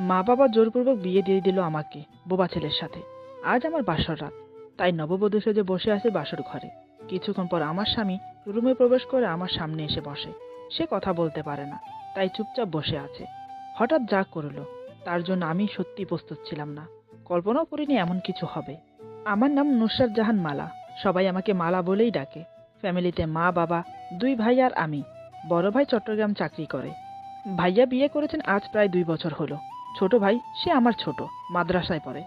মা বাবা জোরপূর্বক বিয়ে দিয়ে দিল আমাকে বোবা ছেলের সাথে। আজ আমার বাসর রাত, তাই নববধূ সেজে বসে আছে বাসর ঘরে। কিছুক্ষণ পর আমার স্বামী রুমে প্রবেশ করে আমার সামনে এসে বসে। সে কথা বলতে পারে না, তাই চুপচাপ বসে আছে। হঠাৎ যা করলো তার জন্য আমি সত্যি প্রস্তুত ছিলাম না। কল্পনাও করিনি এমন কিছু হবে। আমার নাম নুসরাত জাহান মালা। সবাই আমাকে মালা বলেই ডাকে। ফ্যামিলিতে মা বাবা, দুই ভাই আর আমি। বড় ভাই চট্টগ্রাম চাকরি করে। ভাইয়া বিয়ে করেছেন আজ প্রায় 2 বছর হলো। ছোট ভাই সে আমার ছোট, মাদ্রাসায় পড়ে।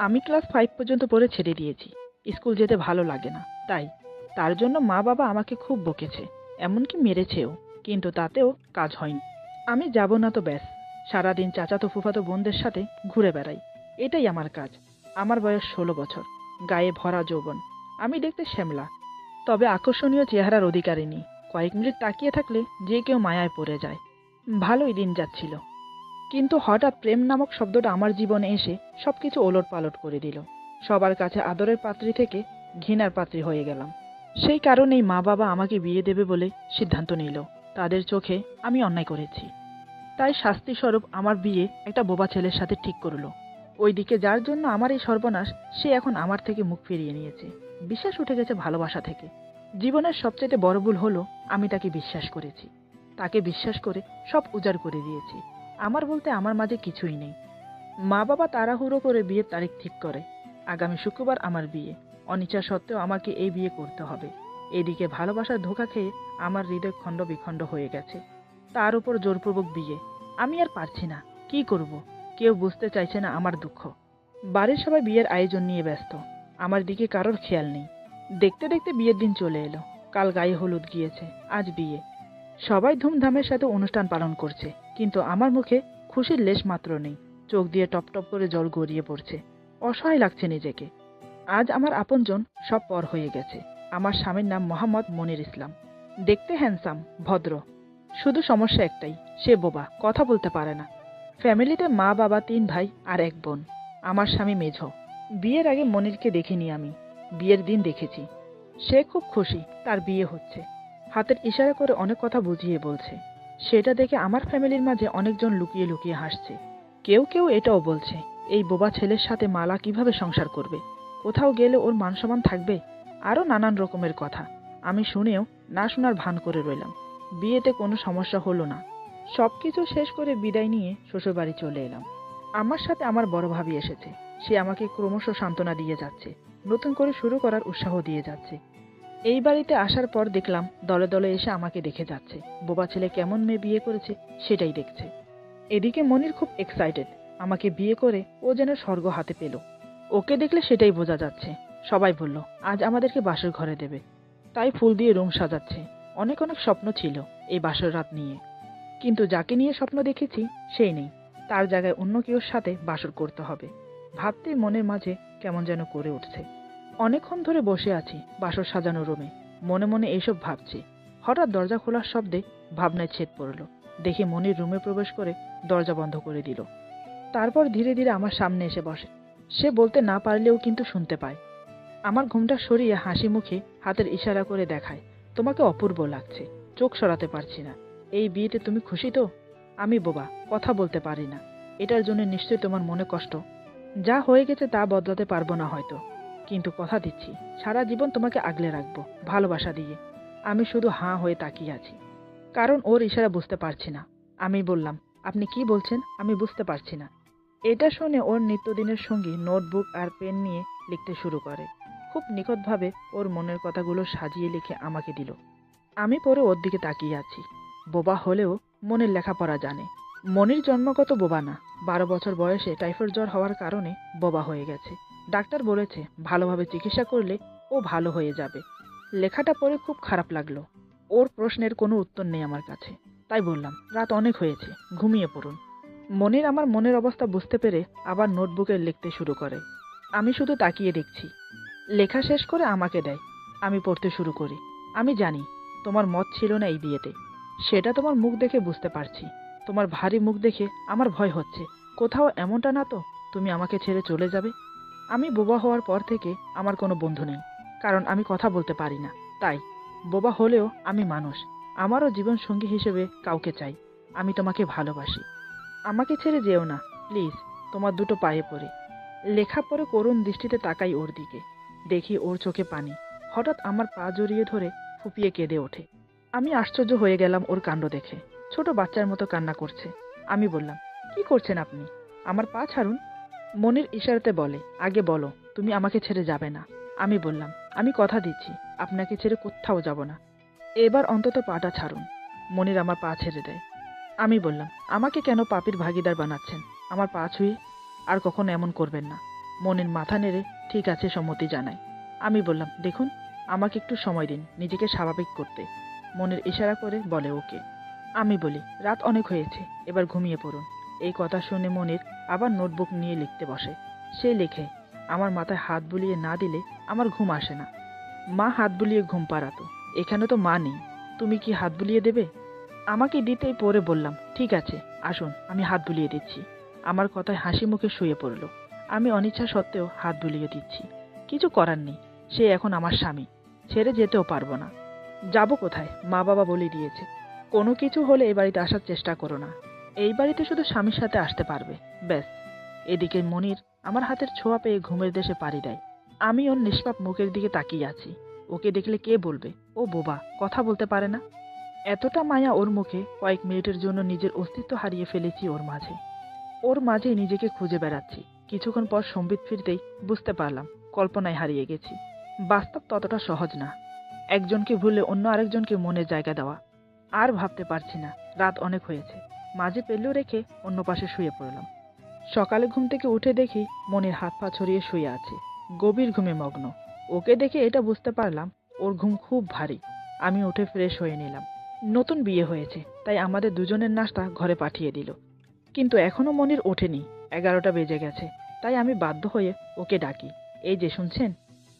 আমি ক্লাস 5 পর্যন্ত পড়ে ছেড়ে দিয়েছি। স্কুল যেতে ভালো লাগে না, তাই তার জন্য মা বাবা আমাকে খুব বকেছে, এমনকি মেরেছেও, কিন্তু তাতেও কাজ হয়নি। আমি যাব না তো ব্যাস, সারাদিন চাচাতো ফুফাতো বোনদের সাথে ঘুরে বেড়াই। এটাই আমার কাজ। আমার বয়স 16 বছর, গায়ে ভরা যৌবন। আমি দেখতে শ্যামলা, তবে আকর্ষণীয় চেহারার অধিকারিণী। কয়েক মিনিট তাকিয়ে থাকলে যে কেউ মায়ায় পড়ে যায়। ভালোই দিন যাচ্ছিল, কিন্তু হঠাৎ প্রেম নামক শব্দটা আমার জীবনে এসে সবকিছু ওলটপালট করে দিল। সবার কাছে আদরের পাত্রী থেকে ঘৃণার পাত্রী হয়ে গেলাম। সেই কারণেই মা বাবা আমাকে বিয়ে দেবে বলে সিদ্ধান্ত নিল। তাদের চোখে আমি অন্যায় করেছি, তাই শাস্তি স্বরূপ আমার বিয়ে একটা বোবা ছেলের সাথে ঠিক করলো। ওইদিকে যার জন্য আমার এই সর্বনাশ, সে এখন আমার থেকে মুখ ফিরিয়ে নিয়েছে। বিশ্বাস উঠে গেছে ভালোবাসা থেকে। জীবনের সবচেয়ে বড় ভুল হলো আমি তাকে বিশ্বাস করেছি। তাকে বিশ্বাস করে সব উজাড় করে দিয়েছি। আমার বলতে আমার মাঝে কিছুই নেই। মা বাবা তাড়াহুড়ো করে বিয়ের তারিখ ঠিক করে। আগামী শুক্রবার আমার বিয়ে। অনিচ্ছা সত্ত্বেও আমাকে এই বিয়ে করতে হবে। এদিকে ভালোবাসার ধোঁকা খেয়ে আমার হৃদয় খণ্ড বিখণ্ড হয়ে গেছে। তার উপর জোরপূর্বক বিয়ে। আমি আর পারছি না, কি করব? কেউ বুঝতে চাইছে না আমার দুঃখ। বাড়ির সবাই বিয়ের আয়োজন নিয়ে ব্যস্ত। আমার দিকে কারোর খেয়াল নেই। দেখতে দেখতে বিয়ের দিন চলে এলো। কাল গায়ে হলুদ গিয়েছে, আজ বিয়ে। সবাই ধুমধামের সাথে অনুষ্ঠান পালন করছে, কিন্তু আমার মুখে খুশির লেশ মাত্র নেই। চোখ দিয়ে টপ টপ করে জল গড়িয়ে পড়ছে। অসহায় লাগছে নিজেকে। আজ আমার আপনজন সব পর হয়ে গেছে। আমার স্বামীর নাম মোহাম্মদ মনির ইসলাম। দেখতে হ্যান্ডসাম, ভদ্র। শুধু সমস্যা একটাই, সে বোবা, কথা বলতে পারে না। ফ্যামিলিতে মা বাবা, 3 ভাই আর 1 বোন। আমার স্বামী মেঝো। বিয়ের আগে মনিরকে দেখিনি আমি, বিয়ের দিন দেখেছি। সে খুব খুশি তার বিয়ে হচ্ছে। হাতের ইশারা করে অনেক কথা বুঝিয়ে বলছে। সেটা দেখে আমার ফ্যামিলির মাঝে অনেকজন লুকিয়ে লুকিয়ে হাসছে। কেউ কেউ এটাও বলছে, এই বোবা ছেলের সাথে মালা কিভাবে সংসার করবে? কোথাও গেলে ওর মান সম্মান থাকবে? আরো নানান রকমের কথা। আমি শুনেও না শোনার ভান করে রইলাম। বিয়েতে কোনো সমস্যা হলো না। সবকিছু শেষ করে বিদায় নিয়ে শ্বশুরবাড়ি চলে এলাম। আমার সাথে আমার বড় ভাবি এসেছে। সে আমাকে ক্রমশ সান্ত্বনা দিয়ে যাচ্ছে, নতুন করে শুরু করার উৎসাহ দিয়ে যাচ্ছে। এই বাড়িতে আসার পর দেখলাম দলে দলে এসে আমাকে দেখে যাচ্ছে। বোবা ছেলে কেমন মেয়ে বিয়ে করেছে সেটাই দেখছে। এদিকে মনির খুব এক্সাইটেড। আমাকে বিয়ে করে ও যেন স্বর্গ হাতে পেল। ওকে দেখলে সেটাই বোঝা যাচ্ছে। সবাই বলল আজ আমাদেরকে বাসর ঘরে দেবে, তাই ফুল দিয়ে রুম সাজাচ্ছে। অনেক অনেক স্বপ্ন ছিল এই বাসর রাত নিয়ে, কিন্তু যাকে নিয়ে স্বপ্ন দেখেছি সেই নেই। তার জায়গায় অন্য কেউর সাথে বাসর করতে হবে ভাবতেই মনের মাঝে কেমন যেন করে উঠছে। অনেকক্ষণ ধরে বসে আছি বাসর সাজানো রুমে, মনে মনে এইসব ভাবছি। হঠাৎ দরজা খোলার শব্দে ভাবনায় ছেদ পড়ল। দেখে মনির রুমে প্রবেশ করে দরজা বন্ধ করে দিল। তারপর ধীরে ধীরে আমার সামনে এসে বসে। সে বলতে না পারলেও কিন্তু শুনতে পায়। আমার ঘুমটা সরিয়ে হাসি মুখে হাতের ইশারা করে দেখায়, তোমাকে অপূর্ব লাগছে, চোখ সরাতে পারছি না। এই বিয়েতে তুমি খুশি তো? আমি বোবা, কথা বলতে পারি না। এটার জন্য নিশ্চয়ই তোমার মনে কষ্ট। যা হয়ে গেছে তা বদলাতে পারবো না হয়তো, কিন্তু কথা দিচ্ছি সারা জীবন তোমাকে আগলে রাখবো ভালোবাসা দিয়ে। আমি শুধু হাঁ হয়ে তাকিয়ে আছি, কারণ ওর ইশারা বুঝতে পারছি না। আমি বললাম, আপনি কি বলছেন? আমি বুঝতে পারছি না। এটা শুনে ওর নিত্যদিনের সঙ্গী নোটবুক আর পেন নিয়ে লিখতে শুরু করে। খুব নিখুঁতভাবে ওর মনের কথাগুলো সাজিয়ে লিখে আমাকে দিল। আমি পরে ওর দিকে তাকিয়ে আছি। বোবা হলেও মনের লেখাপড়া জানে। মনির জন্মগত বোবা না, 12 বছর বয়সে টাইফয়েড জ্বর হওয়ার কারণে বোবা হয়ে গেছে। ডাক্তার বলেছে ভালোভাবে চিকিৎসা করলে ও ভালো হয়ে যাবে। লেখাটা পড়ে খুব খারাপ লাগলো। ওর প্রশ্নের কোনো উত্তর নেই আমার কাছে, তাই বললাম রাত অনেক হয়েছে, ঘুমিয়ে পড়ুন। মনির আমার মনের অবস্থা বুঝতে পেরে আবার নোটবুকে লিখতে শুরু করে। আমি শুধু তাকিয়ে দেখছি। লেখা শেষ করে আমাকে দেয়। আমি পড়তে শুরু করি। আমি জানি তোমার মত ছিল না এই বিয়েতে, সেটা তোমার মুখ দেখে বুঝতে পারছি। তোমার ভারী মুখ দেখে আমার ভয় হচ্ছে কোথাও এমনটা না তো তুমি আমাকে ছেড়ে চলে যাবে। আমি বোবা হওয়ার পর থেকে আমার কোনো বন্ধু নেই, কারণ আমি কথা বলতে পারি না। তাই বোবা হলেও আমি মানুষ। আমারও জীবন সঙ্গী হিসেবে কাউকে চাই। আমি তোমাকে ভালোবাসি। আমাকে ছেড়ে যেও না। প্লিজ, তোমার দুটো পায়ে পড়ে। লেখা পরে করুণ দৃষ্টিতে তাকাই ওর দিকে, দেখি ওর চোখে পানি। হঠাৎ আমার পা জড়িয়ে ধরে ফুপিয়ে কেঁদে ওঠে। আমি আশ্চর্য হয়ে গেলাম ওর কাণ্ড দেখে, ছোট বাচ্চার মতো কান্না করছে। আমি বললাম, কি করছেন আপনি? আমার পা ছাড়ুন। মনির ইশারাতে বলে, আগে বলো তুমি আমাকে ছেড়ে যাবে না। আমি বললাম, আমি কথা দিচ্ছি আপনাকে ছেড়ে কোথাও যাব না, এবার অন্তত পাটা ছাড়ুন। মনির আমার পা ছেড়ে দেয়। আমি বললাম, আমাকে কেন পাপীর ভাগিদার বানাচ্ছেন? আমার পা ছুঁয়ে আর কখনো এমন করবেন না। মনির মাথা নেড়ে ঠিক আছে সম্মতি জানায়। আমি বললাম, দেখুন, আমাকে একটু সময় দিন নিজেকে স্বাভাবিক করতে। মনির ইশারা করে বলে ওকে। আমি বলি, রাত অনেক হয়েছে, এবার ঘুমিয়ে পড়ুন। এই কথা শুনে মনির আবার নোটবুক নিয়ে লিখতে বসে। সে লেখে, আমার মাথায় হাত বুলিয়ে না দিলে আমার ঘুম আসে না। মা হাত বুলিয়ে ঘুম পাড়াতো, এখানে তো মা নেই, তুমি কি হাত বুলিয়ে দেবে? আমাকে দিতেই পরে বললাম, ঠিক আছে আসুন, আমি হাত বুলিয়ে দিচ্ছি। আমার কথায় হাসি মুখে শুয়ে পড়ল। আমি অনিচ্ছা সত্ত্বেও হাত বুলিয়ে দিচ্ছি। কিছু করার নেই, সে এখন আমার স্বামী, ছেড়ে যেতেও পারবো না। যাব কোথায়? মা বাবা বলে দিয়েছে, কোনো কিছু হলে এই বাড়িতে আসার চেষ্টা করো না। এই বাড়িতে শুধু স্বামীর সাথে আসতে পারবে, ব্যাস। এদিকে মনির আমার হাতের ছোঁয়া পেয়ে ঘুমের দেশে পাড়ি দেয়। আমি ওর নিষ্পাপ মুখের দিকে তাকিয়ে আছি। ওকে দেখলে কে বলবে ও বোবা, কথা বলতে পারে না। এতটা মায়া ওর মুখে, কয়েক মিনিটের জন্য নিজের অস্তিত্ব হারিয়ে ফেলেছি ওর মাঝে। ওর মাঝেই নিজেকে খুঁজে বেড়াচ্ছি। কিছুক্ষণ পর সম্বিত ফিরতেই বুঝতে পারলাম কল্পনায় হারিয়ে গেছি। বাস্তব ততটা সহজ না, একজনকে ভুলে অন্য আরেকজনকে মনে জায়গা দেওয়া। আর ভাবতে পারছি না, রাত অনেক হয়েছে। মাঝে পেলেও রেখে অন্য পাশে শুয়ে পড়লাম। সকালে ঘুম থেকে উঠে দেখি মনির হাত পা ছড়িয়ে শুয়ে আছে, গভীর ঘুমে মগ্ন। ওকে দেখে এটা বুঝতে পারলাম ওর ঘুম খুব ভারী। আমি উঠে ফ্রেশ হয়ে নিলাম। নতুন বিয়ে হয়েছে, তাই আমাদের দুজনের নাস্তা ঘরে পাঠিয়ে দিল। কিন্তু এখনো মনির ওঠেনি। 11টা বেজে গেছে, তাই আমি বাধ্য হয়ে ওকে ডাকি, এই যে শুনছেন?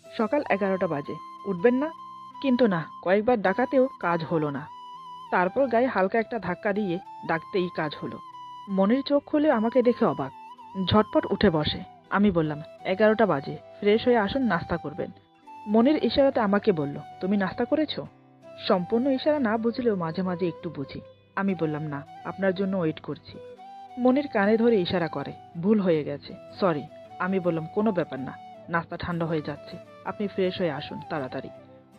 সকাল 11টা বাজে, উঠবেন না? কিন্তু না, কয়েকবার ডাকাতেও কাজ হলো না। তারপর গায়ে হালকা একটা ধাক্কা দিয়ে ডাকতেই কাজ হলো। মনির চোখ খুলে আমাকে দেখে অবাক, ঝটপট উঠে বসে। আমি বললাম, 11টা বাজে, ফ্রেশ হয়ে আসুন, নাস্তা করবেন। মনির ইশারাতে আমাকে বলল, তুমি নাস্তা করেছো? সম্পূর্ণ ইশারা না বুঝলেও মাঝে মাঝে একটু বুঝি। আমি বললাম, না, আপনার জন্য ওয়েট করছি। মনির কানে ধরে ইশারা করে, ভুল হয়ে গেছে, সরি। আমি বললাম, কোনো ব্যাপার না, নাস্তা ঠান্ডা হয়ে যাচ্ছে, আপনি ফ্রেশ হয়ে আসুন তাড়াতাড়ি।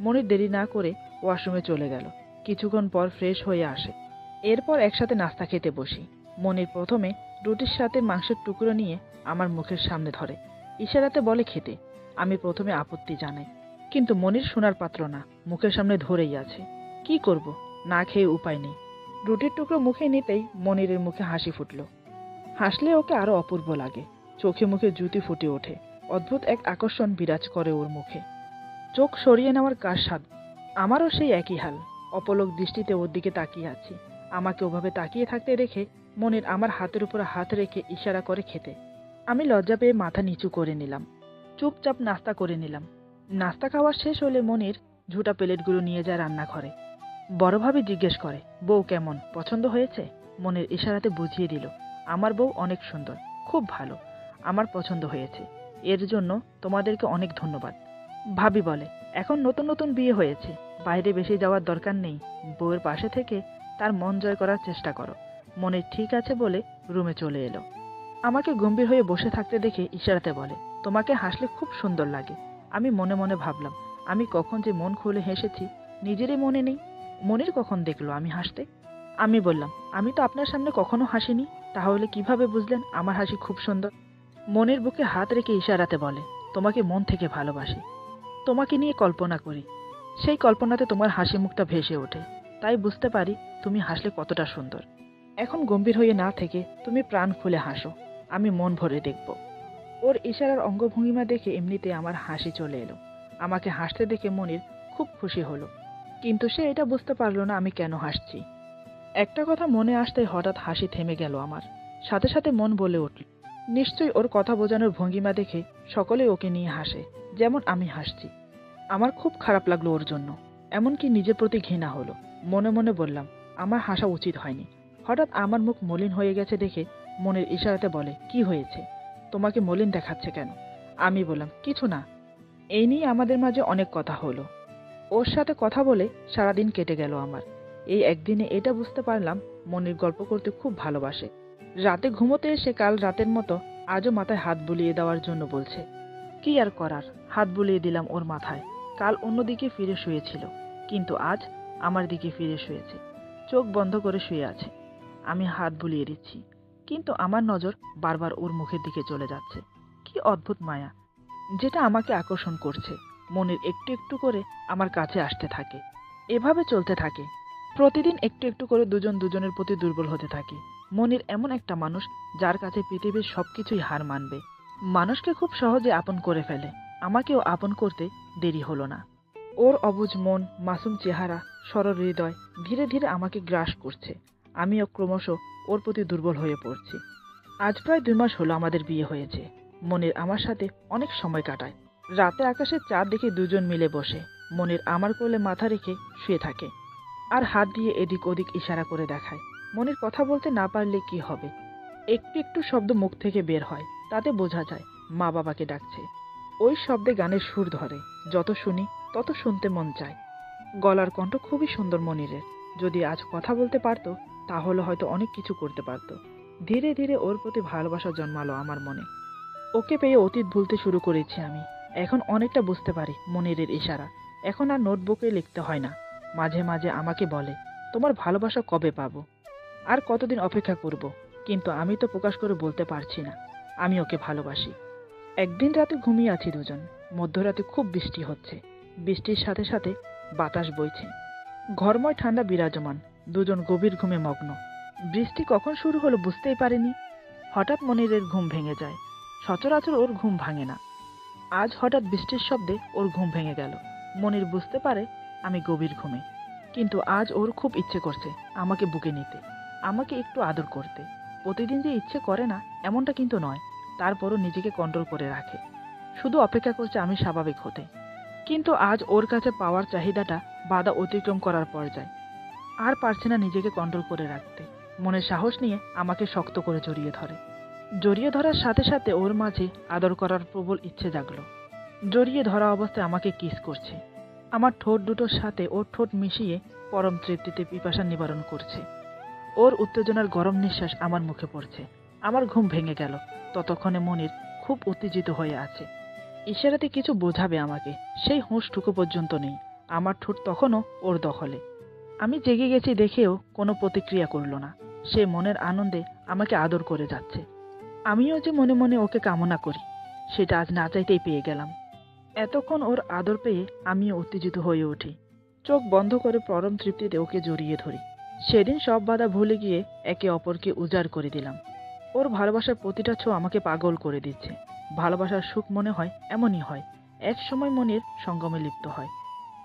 মনির দেরি না করে ওয়াশরুমে চলে গেল। কিছুক্ষণ পর ফ্রেশ হয়ে আসে। এরপর একসাথে নাস্তা খেতে বসি। মনির প্রথমে রুটির সাথে মাংসের টুকরো নিয়ে আমার মুখের সামনে ধরে, ইশারাতে বলে খেতে। আমি প্রথমে আপত্তি জানাই, কিন্তু মনির শোনার পাত্র না, মুখের সামনে ধরেই আছে। কি করব, না খেয়ে উপায় নেই। রুটির টুকরো মুখে নিতেই মনিরের মুখে হাসি ফুটল। হাসলে ওকে আরো অপূর্ব লাগে, চোখে মুখে জুতি ফুটে ওঠে, অদ্ভুত এক আকর্ষণ বিরাজ করে ওর মুখে। চোখ সরিয়ে নেওয়ার কার সাধ? আমারও সেই একই হাল, অপলক দৃষ্টিতে ওর দিকে তাকিয়ে আছি। আমাকে ওভাবে তাকিয়ে থাকতে দেখে মনির আমার হাতের উপর হাত রেখে ইশারা করে খেতে। আমি লজ্জা পেয়ে মাথা নিচু করে নিলাম, চুপচাপ নাস্তা করে নিলাম। নাস্তা খাওয়া শেষ হলে মনির ঝুটা প্লেটগুলো নিয়ে যায় রান্নাঘরে। বড়ভাবে জিজ্ঞেস করে, বউ কেমন, পছন্দ হয়েছে? মনির ইশারাতে বুঝিয়ে দিল, আমার বউ অনেক সুন্দর, খুব ভালো, আমার পছন্দ হয়েছে, এর জন্য তোমাদেরকে অনেক ধন্যবাদ। ভাবি বলে, এখন নতুন নতুন বিয়ে হয়েছে, বাইরে বেশি যাওয়ার দরকার নেই, বউয়ের পাশে থেকে তার মন জয় করার চেষ্টা করো। মনির ঠিক আছে বলে রুমে চলে এলো। আমাকে গম্ভীর হয়ে বসে থাকতে দেখে ইশারাতে বলে, তোমাকে হাসলে খুব সুন্দর লাগে। আমি মনে মনে ভাবলাম, আমি কখন যে মন খুলে হেসেছি নিজেরই মনে নেই। মনির কখন দেখলো আমি হাসতে? আমি বললাম, আমি তো আপনার সামনে কখনো হাসিনি, তাহলে কিভাবে বুঝলেন আমার হাসি খুব সুন্দর? মনির বুকে হাত রেখে ইশারাতে বলে, তোমাকে মন থেকে ভালোবাসি, তোমাকে নিয়ে কল্পনা করি, সেই কল্পনাতে তোমার হাসি মুখটা ভেসে ওঠে, তাই বুঝতে পারি তুমি হাসলে কতটা সুন্দর। এখন গম্ভীর হয়ে না থেকে তুমি প্রাণ খুলে হাসো, আমি মন ভরে দেখব। ওর ইশারার অঙ্গভঙ্গিমা দেখে এমনিতে আমার হাসি চলে এলো। আমাকে হাসতে দেখে মনির খুব খুশি হলো, কিন্তু সে এটা বুঝতে পারলো না আমি কেন হাসছি। একটা কথা মনে আসতে হঠাৎ হাসি থেমে গেল আমার, সাথে সাথে মন বলে উঠল, নিশ্চয়ই ওর কথা বোঝানোর ভঙ্গিমা দেখে সকলে ওকে নিয়ে হাসে, যেমন আমি হাসছি। আমার খুব খারাপ লাগলো ওর জন্য, এমনকি নিজের প্রতি ঘৃণা হলো। মনে মনে বললাম, আমার হাসা উচিত হয়নি। হঠাৎ আমার মুখ মলিন হয়ে গেছে দেখে মনের ইশারাতে বলে, কি হয়েছে, তোমাকে মলিন দেখাচ্ছে কেন? আমি বললাম, কিছু না। এই নিয়ে আমাদের মাঝে অনেক কথা হলো। ওর সাথে কথা বলে সারাদিন কেটে গেল আমার। এই একদিনে এটা বুঝতে পারলাম মনির গল্প করতে খুব ভালোবাসে। রাতে ঘুমোতে এসে কাল রাতের মতো আজও মাথায় হাত বুলিয়ে দেওয়ার জন্য বলছে। কি আর করার, হাত বুলিয়ে দিলাম ওর মাথায়। কাল অন্যদিকে ফিরে শুয়েছিল, কিন্তু আজ আমার দিকে ফিরে শুয়েছে। চোখ বন্ধ করে শুয়ে আছে। আমি হাত বুলিয়ে দিচ্ছি, কিন্তু আমার নজর বারবার ওর মুখের দিকে চলে যাচ্ছে। কি অদ্ভুত মায়া, যেটা আমাকে আকর্ষণ করছে। মনির একটু একটু করে আমার কাছে আসতে থাকে। এভাবে চলতে থাকে। প্রতিদিন একটু একটু করে দুজন দুজনের প্রতি দুর্বল হতে থাকি। মনির এমন একটা মানুষ যার কাছে পৃথিবীর সবকিছুই হার মানবে। মানুষকে খুব সহজে আপন করে ফেলে। আমাকেও আপন করতে দেরি হলো না। ওর অবুঝ মন, মাসুম চেহারা, সরল হৃদয় ধীরে ধীরে আমাকে গ্রাস করছে। আমিও ক্রমশ ওর প্রতি দুর্বল হয়ে পড়ছি। আজ প্রায় 2 মাস হলো আমাদের বিয়ে হয়েছে। মনির আমার সাথে অনেক সময় কাটায়। রাতে আকাশের চাঁদ দেখে দুজন মিলে বসে। মনির আমার কোলে মাথা রেখে শুয়ে থাকে আর হাত দিয়ে এদিক ওদিক ইশারা করে দেখায়। মনির কথা বলতে না পারলে কি হবে, একটু একটু শব্দ মুখ থেকে বের হয়, তাতে বোঝা যায় মা বাবাকে ডাকছে। ওই শব্দে গানের সুর ধরে, যত শুনি তত শুনতে মন চায়। গলার কণ্ঠ খুবই সুন্দর মনিরের। যদি আজ কথা বলতে পারতো তাহলে হয়তো অনেক কিছু করতে পারতো। ধীরে ধীরে ওর প্রতি ভালোবাসা জন্মালো আমার মনে। ওকে পেয়ে অতীত ভুলতে শুরু করেছি আমি। এখন অনেকটা বুঝতে পারি মনিরের ইশারা। এখন আর নোটবুকে লিখতে হয় না। মাঝে মাঝে আমাকে বলে, তোমার ভালোবাসা কবে পাবো, আর কতদিন অপেক্ষা করব। কিন্তু আমি তো প্রকাশ করে বলতে পারছি না আমি ওকে ভালোবাসি। একদিন রাতে ঘুমিয়ে আছি দুজন। মধ্যরাতে খুব বৃষ্টি হচ্ছে। বৃষ্টির সাথে সাথে বাতাস বইছে। ঘরময় ঠান্ডা বিরাজমান। দুজন গভীর ঘুমে মগ্ন। বৃষ্টি কখন শুরু হলো বুঝতেই পারেনি। হঠাৎ মনিরের ঘুম ভেঙে যায়। সচরাচর ওর ঘুম ভাঙে না। আজ হঠাৎ বৃষ্টির শব্দে ওর ঘুম ভেঙে গেল। মনির বুঝতে পারে আমি গভীর ঘুমে, কিন্তু আজ ওর খুব ইচ্ছে করছে আমাকে বুকে নিতে, আমাকে একটু আদর করতে। প্রতিদিন যে ইচ্ছে করে না এমনটা কিন্তু নয়, তারপরও নিজেকে কন্ট্রোল করে রাখে। শুধু অপেক্ষা করছে আমি স্বাভাবিক হতে। কিন্তু আজ ওর কাছে পাওয়ার চাহিদাটা বাধা অতিক্রম করার পর্যায়ে। আর পারছে না নিজেকে কন্ট্রোল করে রাখতে। মনে সাহস নিয়ে আমাকে শক্ত করে জড়িয়ে ধরে। জড়িয়ে ধরার সাথে সাথে ওর মাঝে আদর করার প্রবল ইচ্ছে জাগলো। জড়িয়ে ধরা অবস্থায় আমাকে কিস করছে। আমার ঠোঁট দুটোর সাথে ওর ঠোঁট মিশিয়ে পরম তৃপ্তিতে পিপাসা নিবারণ করছে। ওর উত্তেজনার গরম নিঃশ্বাস আমার মুখে পড়ছে। আমার ঘুম ভেঙে গেল। ততক্ষণে মনির খুব উত্তেজিত হয়ে আছে। ইশারাতে কিছু বোঝাবে আমাকে, সেই হুঁশটুকু পর্যন্ত নেই। আমার ঠোঁট তখনও ওর দখলে। আমি জেগে গেছি দেখেও কোনো প্রতিক্রিয়া করল না। সে মনের আনন্দে আমাকে আদর করে যাচ্ছে। আমিও যে মনে মনে ওকে কামনা করি, সেটা আজ না চাইতেই পেয়ে গেলাম। এতক্ষণ ওর আদর পেয়ে আমিও উত্তেজিত হয়ে উঠি। চোখ বন্ধ করে পরম তৃপ্তিতে ওকে জড়িয়ে ধরি। সেদিন সব বাধা ভুলে গিয়ে একে অপরকে উজাড় করে দিলাম। ওর ভালোবাসার প্রতিটা ছো আমাকে পাগল করে দিচ্ছে। ভালোবাসার সুখ মনে হয় এমনই হয়, এক সময় মনের সঙ্গমে লিপ্ত হয়।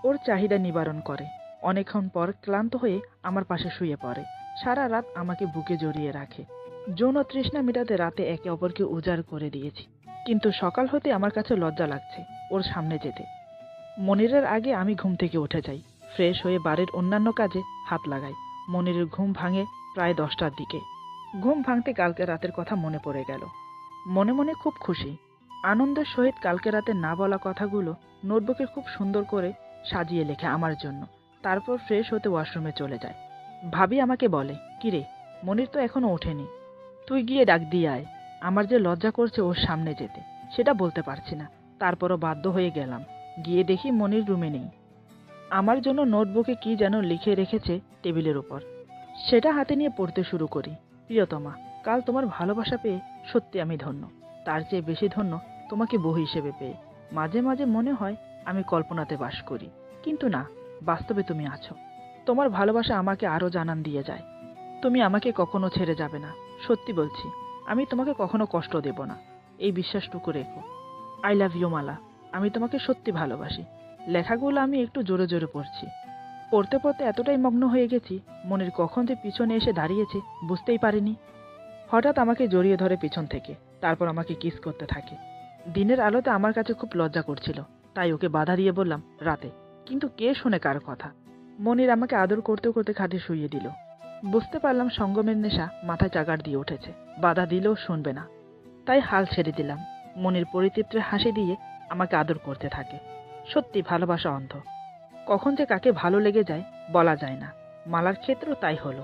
ওর চাহিদা নিবারণ করে। অনেকক্ষণ পর ক্লান্ত হয়ে আমার পাশে শুয়ে পড়ে। সারা রাত আমাকে বুকে জড়িয়ে রাখে। যৌন তৃষ্ণা মেটাতে রাতে একে অপরকে উজাড় করে দিয়েছি। কিন্তু সকাল হতে আমার কাছে লজ্জা লাগছে ওর সামনে যেতে। মনিরের আগে আমি ঘুম থেকে উঠে যাই। ফ্রেশ হয়ে বাড়ির অন্যান্য কাজে হাত লাগাই। মনিরের ঘুম ভাঙে প্রায় 10টার দিকে। ঘুম ভাঙতে কালকে রাতের কথা মনে পড়ে গেল। মনে মনে খুব খুশি। আনন্দের সহিত কালকে রাতে না বলা কথাগুলো নোটবুকে খুব সুন্দর করে সাজিয়ে লেখে আমার জন্য। তারপর ফ্রেশ হতে ওয়াশরুমে চলে যায়। ভাবি আমাকে বলে, কিরে, মনির তো এখনো ওঠেনি, তুই গিয়ে ডাক দিয়ে আয়। আমার যে লজ্জা করছে ওর সামনে যেতে, সেটা বলতে পারছি না। তারপরও বাধ্য হয়ে গেলাম। গিয়ে দেখি মনির রুমে নেই। আমার জন্য নোটবুকে কি যেন লিখে রেখেছে টেবিলের উপর। সেটা হাতে নিয়ে পড়তে শুরু করি। প্রিয়তমা, কাল তোমার ভালোবাসা পেয়ে সত্যি আমি ধন্য। তার চেয়ে বেশি ধন্য তোমাকে বউ হিসেবে পেয়ে। মাঝে মাঝে মনে হয় আমি কল্পনাতে বাস করি, কিন্তু না, বাস্তবে তুমি আছো। তোমার ভালোবাসা আমাকে আরো জানান দিয়ে যায়। তুমি আমাকে কখনো ছেড়ে যাবে না, সত্যি বলছি। আমি তোমাকে কখনো কষ্ট দেব না, এই বিশ্বাসটুকু রেখো। আই লাভ ইউ মালা। আমি তোমাকে সত্যি ভালোবাসি। লেখাগুলো আমি একটু জোরে জোরে পড়ছি। পড়তে পড়তে এতটাই মগ্ন হয়ে গেছি, মনির কখন যে পিছনে এসে দাঁড়িয়েছে বুঝতেই পারিনি। হঠাৎ আমাকে জড়িয়ে ধরে পিছন থেকে, তারপর আমাকে কিস করতে থাকে। দিনের আলোতে আমার কাছে খুব লজ্জা করছিল, তাই ওকে বাধা দিয়ে বললাম রাতে, কিন্তু কে শোনে কার কথা। মনির আমাকে আদর করতে করতে খাটে শুইয়ে দিল। বুঝতে পারলাম সঙ্গমের নেশা মাথায় চাগার দিয়ে উঠেছে, বাধা দিলেও শুনবে না। তাই হাল ছেড়ে দিলাম। মনির পরিতৃপ্তির হাসি দিয়ে আমাকে আদর করতে থাকে। সত্যি ভালোবাসা অন্ধ, কখন যে কাকে ভালো লেগে যায় বলা যায় না। মালার ক্ষেত্রেও তাই হলো।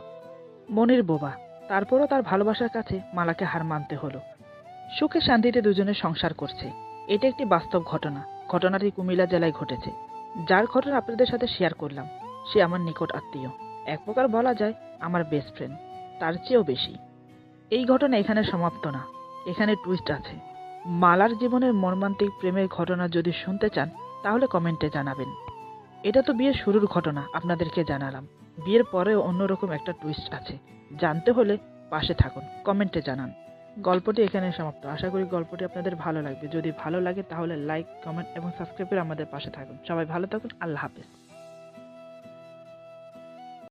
মনির বোবা, তারপরও তার ভালোবাসার কাছে মালাকে হার মানতে হলো। সুখে শান্তিতে দুজনে সংসার করছে। এটা একটি বাস্তব ঘটনা। ঘটনাটি কুমিল্লা জেলায় ঘটেছে। যার ঘটনা আপনাদের সাথে শেয়ার করলাম সে আমার নিকট আত্মীয়, এক প্রকার বলা যায় আমার বেস্ট ফ্রেন্ড, তার চেয়েও বেশি। এই ঘটনা এখানে সমাপ্ত না, এখানে টুইস্ট আছে। মালার জীবনের মর্মান্তিক প্রেমের ঘটনা যদি শুনতে চান তাহলে কমেন্টে জানাবেন। এটা তো বিয়ের শুরুর ঘটনা, আপনাদেরকে জানালাম। বিয়ের পরেও অন্যরকম একটা টুইস্ট আছে। জানতে হলে পাশে থাকুন, কমেন্টে জানান। গল্পটি এখানে সমাপ্ত। আশা করি গল্পটি আপনাদের ভালো লাগবে। যদি ভালো লাগে তাহলে লাইক, কমেন্ট এবং সাবস্ক্রাইব করে আমাদের পাশে থাকুন। সবাই ভালো থাকুন। আল্লাহ হাফেজ।